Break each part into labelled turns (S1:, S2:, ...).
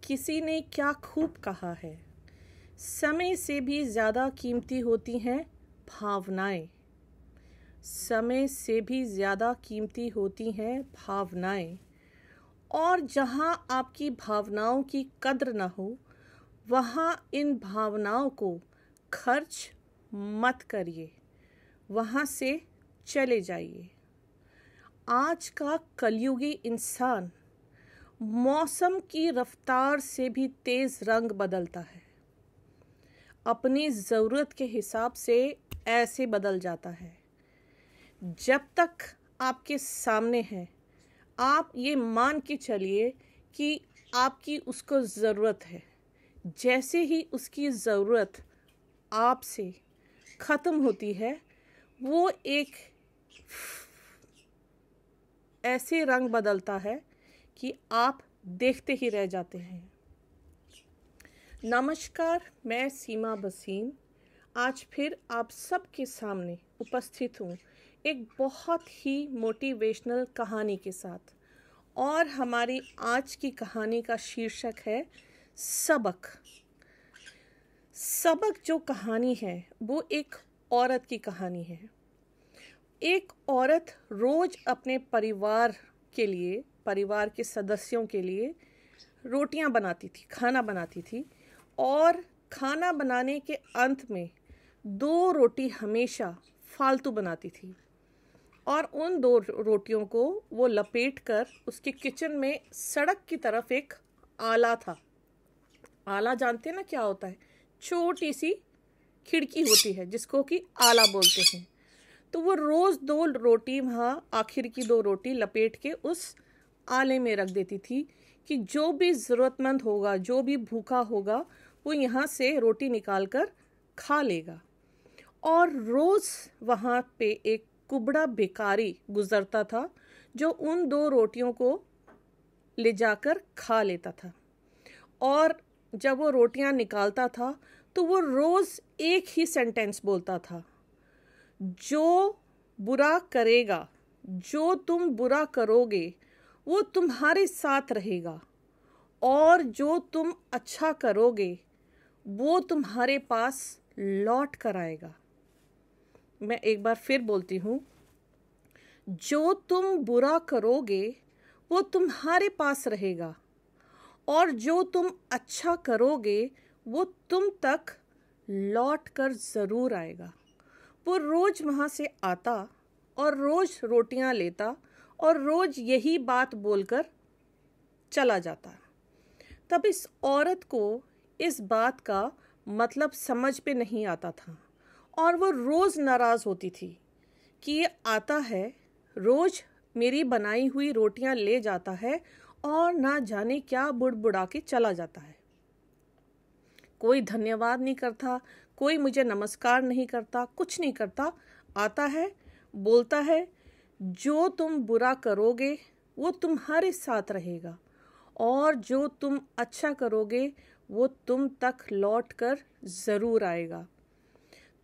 S1: किसी ने क्या खूब कहा है, समय से भी ज़्यादा कीमती होती हैं भावनाएं। समय से भी ज़्यादा कीमती होती हैं भावनाएं। और जहाँ आपकी भावनाओं की कद्र न हो, वहाँ इन भावनाओं को खर्च मत करिए, वहाँ से चले जाइए। आज का कलयुगी इंसान मौसम की रफ्तार से भी तेज़ रंग बदलता है, अपनी ज़रूरत के हिसाब से ऐसे बदल जाता है। जब तक आपके सामने है, आप ये मान के चलिए कि आपकी उसको ज़रूरत है। जैसे ही उसकी ज़रूरत आपसे ख़त्म होती है, वो एक ऐसे रंग बदलता है कि आप देखते ही रह जाते हैं। नमस्कार, मैं सीमा बसीन आज फिर आप सबके सामने उपस्थित हूँ एक बहुत ही मोटिवेशनल कहानी के साथ। और हमारी आज की कहानी का शीर्षक है सबक। सबक जो कहानी है वो एक औरत की कहानी है। एक औरत रोज़ अपने परिवार के लिए, परिवार के सदस्यों के लिए रोटियां बनाती थी, खाना बनाती थी। और खाना बनाने के अंत में 2 रोटी हमेशा फालतू बनाती थी। और उन 2 रोटियों को वो लपेट कर उसके किचन में सड़क की तरफ एक आला था। आला जानते हैं ना क्या होता है? छोटी सी खिड़की होती है जिसको कि आला बोलते हैं। तो वो रोज़ 2 रोटी वहाँ, आखिर की 2 रोटी लपेट के उस आले में रख देती थी कि जो भी ज़रूरतमंद होगा, जो भी भूखा होगा, वो यहाँ से रोटी निकाल कर खा लेगा। और रोज़ वहाँ पे एक कुबड़ा भिखारी गुजरता था जो उन 2 रोटियों को ले जाकर खा लेता था। और जब वो रोटियां निकालता था तो वो रोज़ एक ही सेंटेंस बोलता था, जो बुरा करेगा, जो तुम बुरा करोगे वो तुम्हारे साथ रहेगा, और जो तुम अच्छा करोगे वो तुम्हारे पास लौट कर आएगा। मैं एक बार फिर बोलती हूँ, जो तुम बुरा करोगे वो तुम्हारे पास रहेगा, और जो तुम अच्छा करोगे वो तुम तक लौट कर ज़रूर आएगा। वो रोज़ वहाँ से आता और रोज़ रोटियां लेता और रोज़ यही बात बोलकर चला जाता। तब इस औरत को इस बात का मतलब समझ पे नहीं आता था, और वो रोज़ नाराज़ होती थी कि ये आता है, रोज़ मेरी बनाई हुई रोटियां ले जाता है और ना जाने क्या बुड़बुड़ा के चला जाता है। कोई धन्यवाद नहीं करता, कोई मुझे नमस्कार नहीं करता, कुछ नहीं करता। आता है, बोलता है, जो तुम बुरा करोगे वो तुम्हारे साथ रहेगा, और जो तुम अच्छा करोगे वो तुम तक लौट कर ज़रूर आएगा।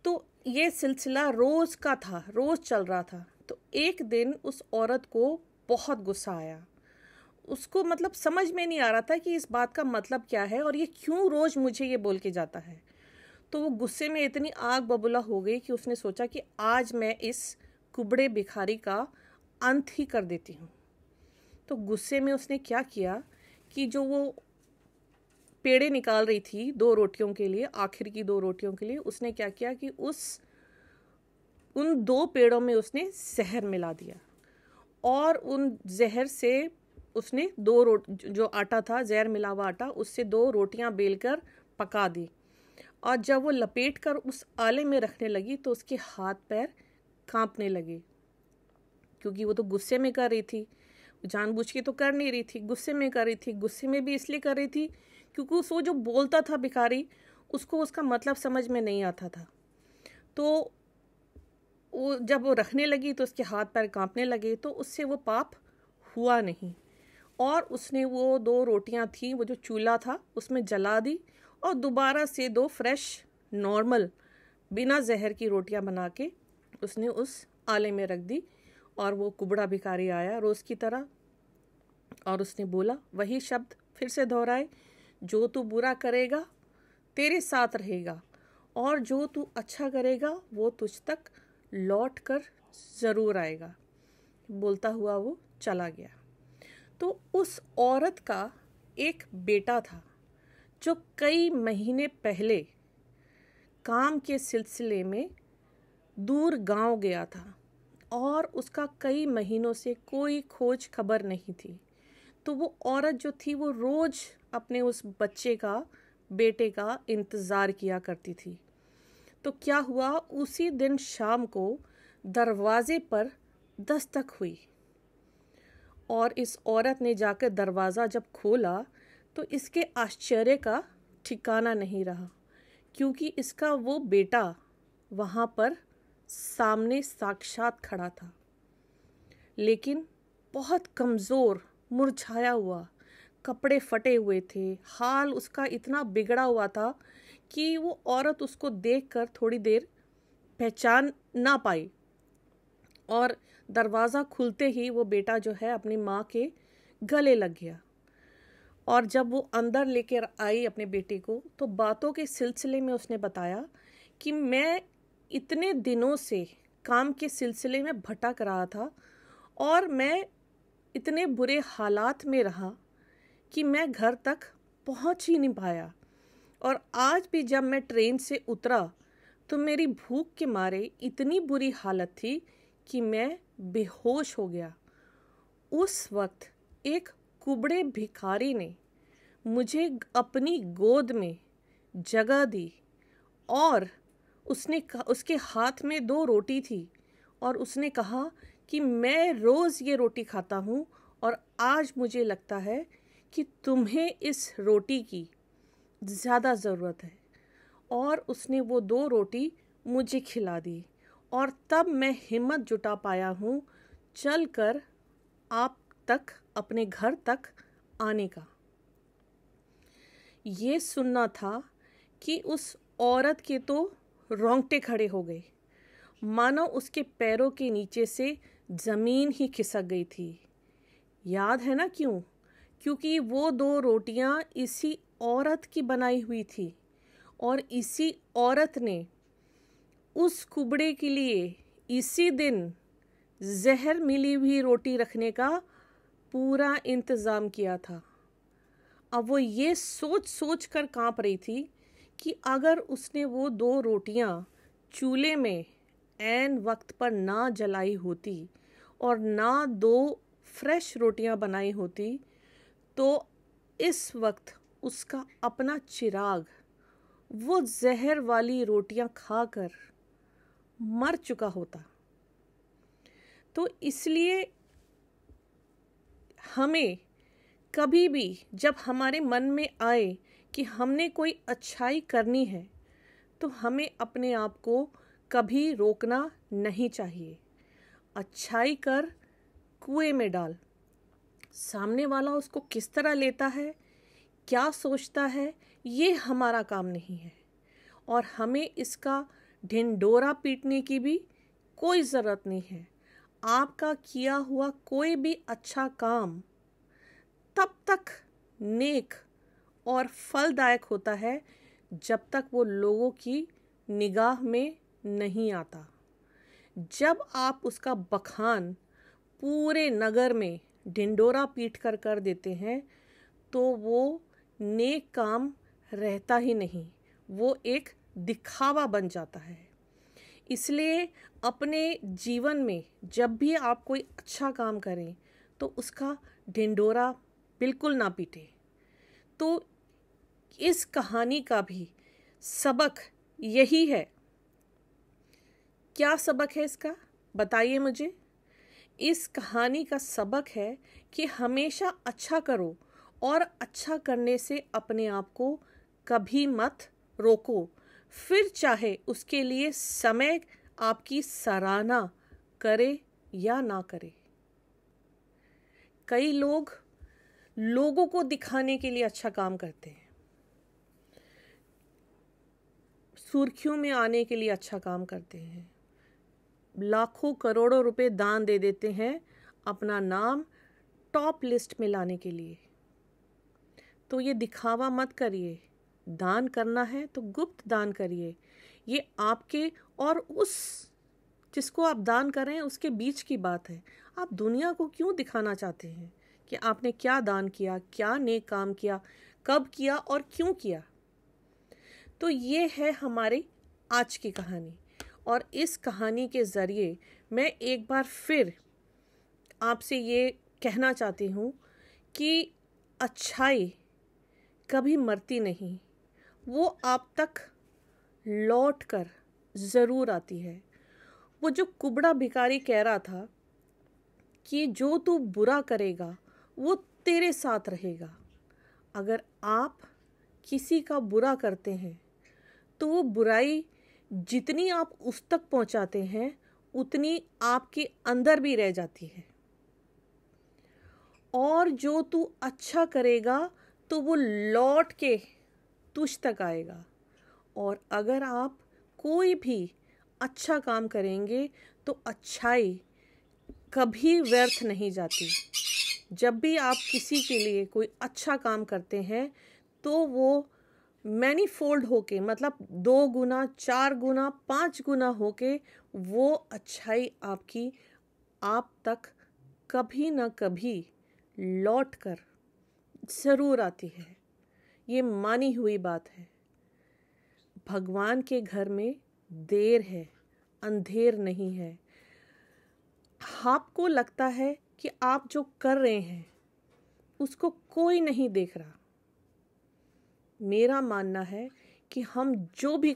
S1: तो ये सिलसिला रोज़ का था, रोज़ चल रहा था। तो एक दिन उस औरत को बहुत गुस्सा आया। उसको मतलब समझ में नहीं आ रहा था कि इस बात का मतलब क्या है और ये क्यों रोज़ मुझे ये बोल के जाता है। तो वो गुस्से में इतनी आग बबूला हो गई कि उसने सोचा कि आज मैं इस कुबड़े भिखारी का अंत ही कर देती हूँ। तो गुस्से में उसने क्या किया कि जो वो पेड़े निकाल रही थी 2 रोटियों के लिए, आखिर की 2 रोटियों के लिए, उसने क्या किया कि उन 2 पेड़ों में उसने जहर मिला दिया। और उन जहर से उसने जो आटा था, जहर मिला हुआ आटा, उससे 2 रोटियां बेलकर पका दी। और जब वो लपेट कर उस आले में रखने लगी तो उसके हाथ पैर कांपने लगे, क्योंकि वो तो गुस्से में कर रही थी, जानबूझ के तो कर नहीं रही थी, गुस्से में कर रही थी। गुस्से में भी इसलिए कर रही थी क्योंकि वो जो बोलता था भिखारी, उसको उसका मतलब समझ में नहीं आता था। तो वो जब वो रखने लगी तो उसके हाथ पैर कांपने लगे, तो उससे वो पाप हुआ नहीं। और उसने वो 2 रोटियां थी, वो जो चूल्हा था उसमें जला दी, और दोबारा से 2 फ्रेश नॉर्मल बिना जहर की रोटियां बना के उसने उस आले में रख दी। और वो कुबड़ा भिखारी आया रोज़ की तरह, और उसने बोला, वही शब्द फिर से दोहराए, जो तू बुरा करेगा तेरे साथ रहेगा, और जो तू अच्छा करेगा वो तुझ तक लौट कर ज़रूर आएगा। बोलता हुआ वो चला गया। तो उस औरत का एक बेटा था जो कई महीने पहले काम के सिलसिले में दूर गांव गया था, और उसका कई महीनों से कोई खोज खबर नहीं थी। तो वो औरत जो थी वो रोज़ अपने उस बच्चे का, बेटे का इंतज़ार किया करती थी। तो क्या हुआ, उसी दिन शाम को दरवाजे पर दस्तक हुई, और इस औरत ने जाकर दरवाज़ा जब खोला तो इसके आश्चर्य का ठिकाना नहीं रहा, क्योंकि इसका वो बेटा वहाँ पर सामने साक्षात खड़ा था, लेकिन बहुत कमज़ोर, मुरझाया हुआ, कपड़े फटे हुए थे, हाल उसका इतना बिगड़ा हुआ था कि वो औरत उसको देखकर थोड़ी देर पहचान ना पाई। और दरवाज़ा खुलते ही वो बेटा जो है अपनी माँ के गले लग गया। और जब वो अंदर लेकर आई अपने बेटे को, तो बातों के सिलसिले में उसने बताया कि मैं इतने दिनों से काम के सिलसिले में भटक रहा था, और मैं इतने बुरे हालात में रहा कि मैं घर तक पहुंच ही नहीं पाया, और आज भी जब मैं ट्रेन से उतरा तो मेरी भूख के मारे इतनी बुरी हालत थी कि मैं बेहोश हो गया। उस वक्त एक कुबड़े भिखारी ने मुझे अपनी गोद में जगह दी, और उसके हाथ में 2 रोटी थी, और उसने कहा कि मैं रोज़ ये रोटी खाता हूँ, और आज मुझे लगता है कि तुम्हें इस रोटी की ज़्यादा ज़रूरत है। और उसने वो 2 रोटी मुझे खिला दी, और तब मैं हिम्मत जुटा पाया हूँ चल कर आप तक, अपने घर तक आने का। ये सुनना था कि उस औरत के तो रोंगटे खड़े हो गए, मानो उसके पैरों के नीचे से ज़मीन ही खिसक गई थी। याद है ना क्यों? क्योंकि वो 2 रोटियां इसी औरत की बनाई हुई थी, और इसी औरत ने उस कुबड़े के लिए इसी दिन जहर मिली हुई रोटी रखने का पूरा इंतज़ाम किया था। अब वो ये सोच सोच कर काँप रही थी कि अगर उसने वो 2 रोटियां चूल्हे में ऐन वक्त पर ना जलाई होती, और ना 2 फ्रेश रोटियां बनाई होती, तो इस वक्त उसका अपना चिराग वो जहर वाली रोटियां खाकर मर चुका होता। तो इसलिए हमें कभी भी जब हमारे मन में आए कि हमने कोई अच्छाई करनी है, तो हमें अपने आप को कभी रोकना नहीं चाहिए। अच्छाई कर, कुएं में डाल। सामने वाला उसको किस तरह लेता है, क्या सोचता है, ये हमारा काम नहीं है, और हमें इसका ढिंढोरा पीटने की भी कोई ज़रूरत नहीं है। आपका किया हुआ कोई भी अच्छा काम तब तक नेक और फलदायक होता है जब तक वो लोगों की निगाह में नहीं आता। जब आप उसका बखान पूरे नगर में ढिंडोरा पीट कर देते हैं, तो वो नेक काम रहता ही नहीं, वो एक दिखावा बन जाता है। इसलिए अपने जीवन में जब भी आप कोई अच्छा काम करें तो उसका ढिंडोरा बिल्कुल ना पीटें। तो इस कहानी का भी सबक यही है। क्या सबक है इसका, बताइए मुझे। इस कहानी का सबक है कि हमेशा अच्छा करो, और अच्छा करने से अपने आप को कभी मत रोको, फिर चाहे उसके लिए समय आपकी सराहना करे या ना करे। कई लोग लोगों को दिखाने के लिए अच्छा काम करते हैं, सुर्खियों में आने के लिए अच्छा काम करते हैं, लाखों करोड़ों रुपए दान दे देते हैं अपना नाम टॉप लिस्ट में लाने के लिए। तो ये दिखावा मत करिए। दान करना है तो गुप्त दान करिए। ये आपके और उस जिसको आप दान कर रहे हैं उसके बीच की बात है। आप दुनिया को क्यों दिखाना चाहते हैं कि आपने क्या दान किया, क्या नेक काम किया, कब किया और क्यों किया? तो ये है हमारी आज की कहानी। और इस कहानी के ज़रिए मैं एक बार फिर आपसे ये कहना चाहती हूँ कि अच्छाई कभी मरती नहीं, वो आप तक लौट कर ज़रूर आती है। वो जो कुबड़ा भिखारी कह रहा था कि जो तू बुरा करेगा वो तेरे साथ रहेगा। अगर आप किसी का बुरा करते हैं तो वो बुराई जितनी आप उस तक पहुंचाते हैं उतनी आपके अंदर भी रह जाती है। और जो तू अच्छा करेगा तो वो लौट के तुझ तक आएगा। और अगर आप कोई भी अच्छा काम करेंगे तो अच्छाई कभी व्यर्थ नहीं जाती। जब भी आप किसी के लिए कोई अच्छा काम करते हैं तो वो मैनीफोल्ड होके, मतलब 2 गुना, 4 गुना, 5 गुना होके वो अच्छाई आपकी आप तक कभी ना कभी लौट कर ज़रूर आती है। ये मानी हुई बात है। भगवान के घर में देर है, अंधेर नहीं है। आपको लगता है कि आप जो कर रहे हैं उसको कोई नहीं देख रहा। मेरा मानना है कि हम जो भी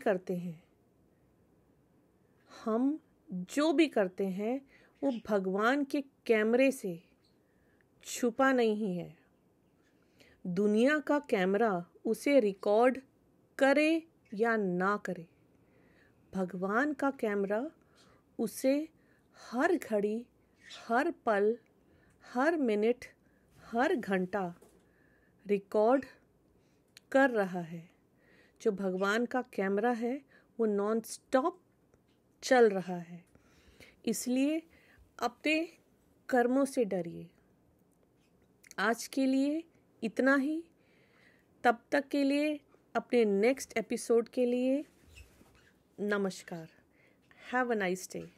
S1: करते हैं वो भगवान के कैमरे से छुपा नहीं है। दुनिया का कैमरा उसे रिकॉर्ड करे या ना करे, भगवान का कैमरा उसे हर घड़ी, हर पल, हर मिनट, हर घंटा रिकॉर्ड कर रहा है। जो भगवान का कैमरा है वो नॉन स्टॉप चल रहा है। इसलिए अपने कर्मों से डरिए। आज के लिए इतना ही। तब तक के लिए, अपने नेक्स्ट एपिसोड के लिए नमस्कार। Have a nice day.